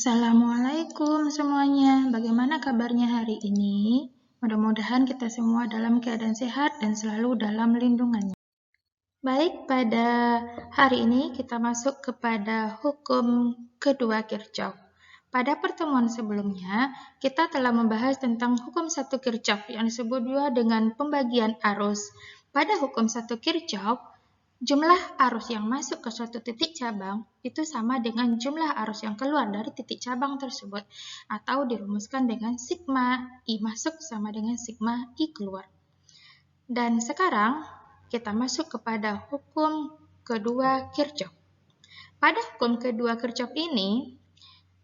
Assalamualaikum semuanya, bagaimana kabarnya hari ini? Mudah-mudahan kita semua dalam keadaan sehat dan selalu dalam lindungannya. Baik, pada hari ini kita masuk kepada hukum kedua Kirchhoff. Pada pertemuan sebelumnya, kita telah membahas tentang hukum satu Kirchhoff yang disebut juga dengan pembagian arus. Pada hukum satu Kirchhoff, jumlah arus yang masuk ke suatu titik cabang itu sama dengan jumlah arus yang keluar dari titik cabang tersebut, atau dirumuskan dengan sigma I masuk sama dengan sigma I keluar. Dan sekarang kita masuk kepada hukum kedua Kirchhoff. Pada hukum kedua Kirchhoff ini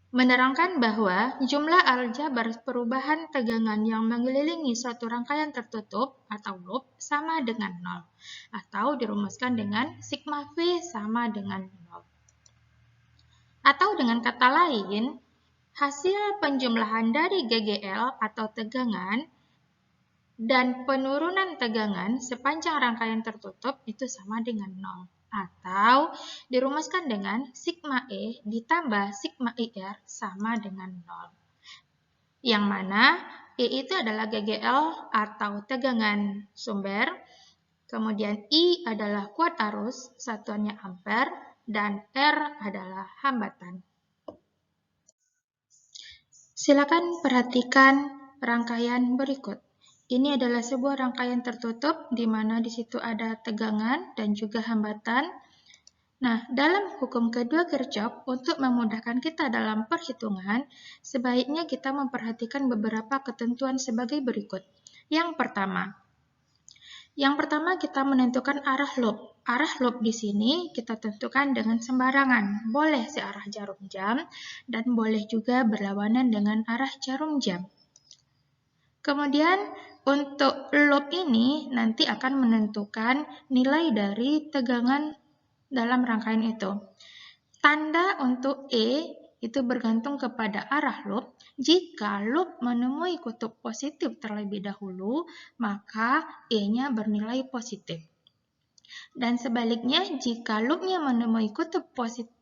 menerangkan bahwa jumlah aljabar perubahan tegangan yang mengelilingi suatu rangkaian tertutup atau loop sama dengan 0, atau dirumuskan dengan sigma V sama dengan 0. Atau dengan kata lain, hasil penjumlahan dari GGL atau tegangan dan penurunan tegangan sepanjang rangkaian tertutup itu sama dengan 0. Atau dirumuskan dengan sigma E ditambah sigma IR sama dengan 0. Yang mana E itu adalah GGL atau tegangan sumber, kemudian I adalah kuat arus, satuannya ampere, dan R adalah hambatan. Silakan perhatikan rangkaian berikut. Ini adalah sebuah rangkaian tertutup di mana di situ ada tegangan dan juga hambatan. Nah, dalam hukum kedua Kirchhoff, untuk memudahkan kita dalam perhitungan, sebaiknya kita memperhatikan beberapa ketentuan sebagai berikut. Yang pertama kita menentukan arah loop. Arah loop di sini kita tentukan dengan sembarangan. Boleh searah jarum jam dan boleh juga berlawanan dengan arah jarum jam. Kemudian untuk loop ini nanti akan menentukan nilai dari tegangan dalam rangkaian itu. Tanda untuk E itu bergantung kepada arah loop. Jika loop menemui kutub positif terlebih dahulu, maka E-nya bernilai positif. Dan sebaliknya, jika loopnya menemui kutub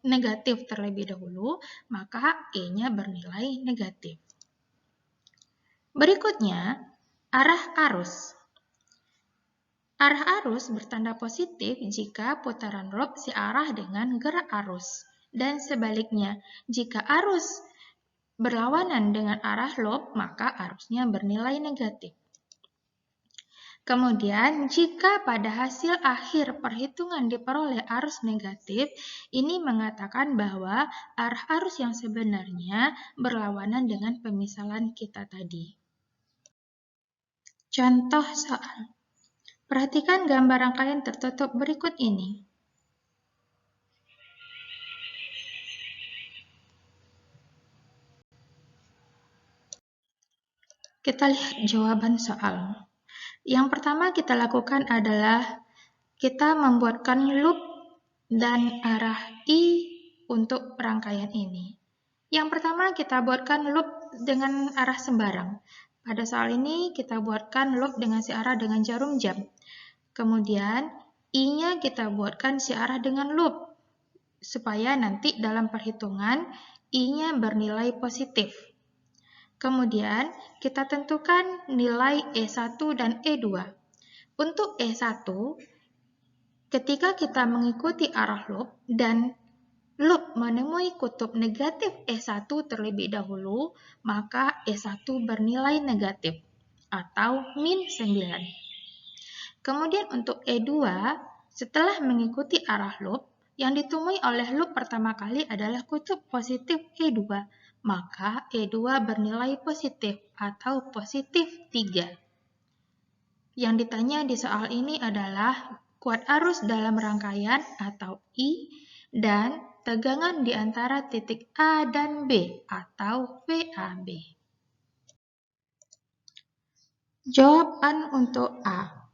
negatif terlebih dahulu, maka E-nya bernilai negatif. Berikutnya, arah arus. Arah arus bertanda positif jika putaran loop searah dengan gerak arus. Dan sebaliknya, jika arus berlawanan dengan arah loop, maka arusnya bernilai negatif. Kemudian, jika pada hasil akhir perhitungan diperoleh arus negatif, ini mengatakan bahwa arah arus yang sebenarnya berlawanan dengan pemisalan kita tadi. Contoh soal. Perhatikan gambar rangkaian tertutup berikut ini. Kita lihat jawaban soal. Yang pertama kita lakukan adalah kita membuatkan loop dan arah I untuk rangkaian ini. Yang pertama kita buatkan loop dengan arah sembarang. Pada soal ini kita buatkan loop dengan searah dengan jarum jam. Kemudian I-nya kita buatkan searah dengan loop, supaya nanti dalam perhitungan I-nya bernilai positif. Kemudian kita tentukan nilai E1 dan E2. Untuk E1, ketika kita mengikuti arah loop dan loop menemui kutub negatif E1 terlebih dahulu, maka E1 bernilai negatif atau min 9. Kemudian untuk E2, setelah mengikuti arah loop, yang ditemui oleh loop pertama kali adalah kutub positif E2, maka E2 bernilai positif atau positif 3. Yang ditanya di soal ini adalah kuat arus dalam rangkaian atau I dan tegangan di antara titik A dan B atau VAB. Jawaban untuk A,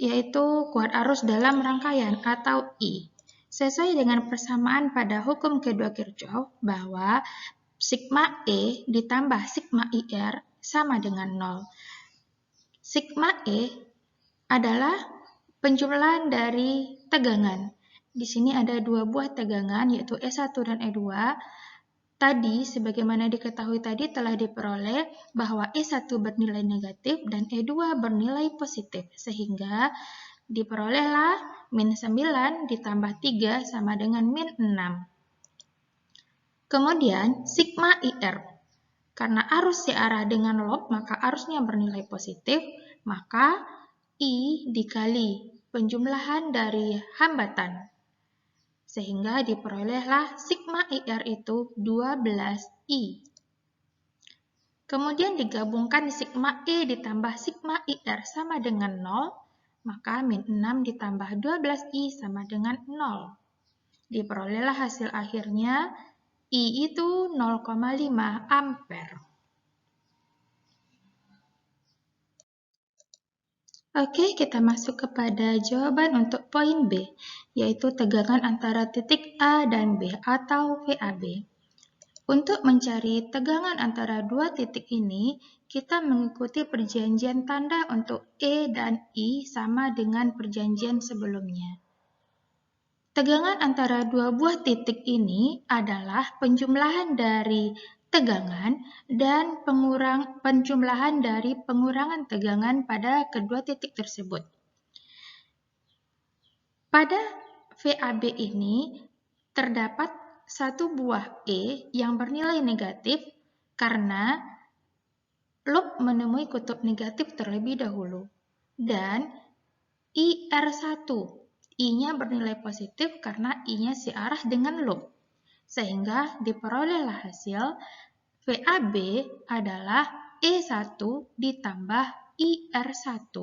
yaitu kuat arus dalam rangkaian atau I. Sesuai dengan persamaan pada hukum kedua Kirchhoff bahwa sigma E ditambah sigma IR sama dengan 0. Sigma E adalah penjumlahan dari tegangan. Di sini ada dua buah tegangan, yaitu E1 dan E2. Tadi, sebagaimana diketahui tadi telah diperoleh bahwa E1 bernilai negatif dan E2 bernilai positif, sehingga diperolehlah min 9 ditambah 3 sama dengan min 6. Kemudian, sigma IR. Karena arus searah dengan log, maka arusnya bernilai positif, maka I dikali penjumlahan dari hambatan. Sehingga diperolehlah sigma IR itu 12I. Kemudian digabungkan sigma E ditambah sigma IR sama dengan 0, maka min 6 ditambah 12I sama dengan 0. Diperolehlah hasil akhirnya I itu 0,5 ampere. Oke, kita masuk kepada jawaban untuk poin B, yaitu tegangan antara titik A dan B atau VAB. Untuk mencari tegangan antara dua titik ini, kita mengikuti perjanjian tanda untuk E dan I sama dengan perjanjian sebelumnya. Tegangan antara dua buah titik ini adalah penjumlahan dari tegangan dan penjumlahan dari pengurangan tegangan pada kedua titik tersebut. Pada VAB ini terdapat satu buah E yang bernilai negatif karena loop menemui kutub negatif terlebih dahulu. Dan IR1, I-nya bernilai positif karena I-nya searah dengan loop. Sehingga diperolehlah hasil VAB adalah E1 ditambah IR1.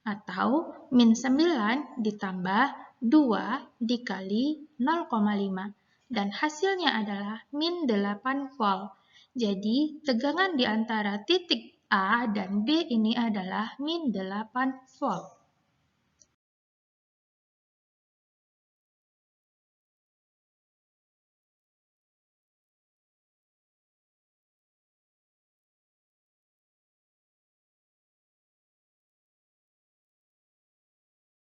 Atau min 9 ditambah 2 dikali 0,5. Dan hasilnya adalah min 8 volt. Jadi tegangan di antara titik A dan B ini adalah min 8 volt.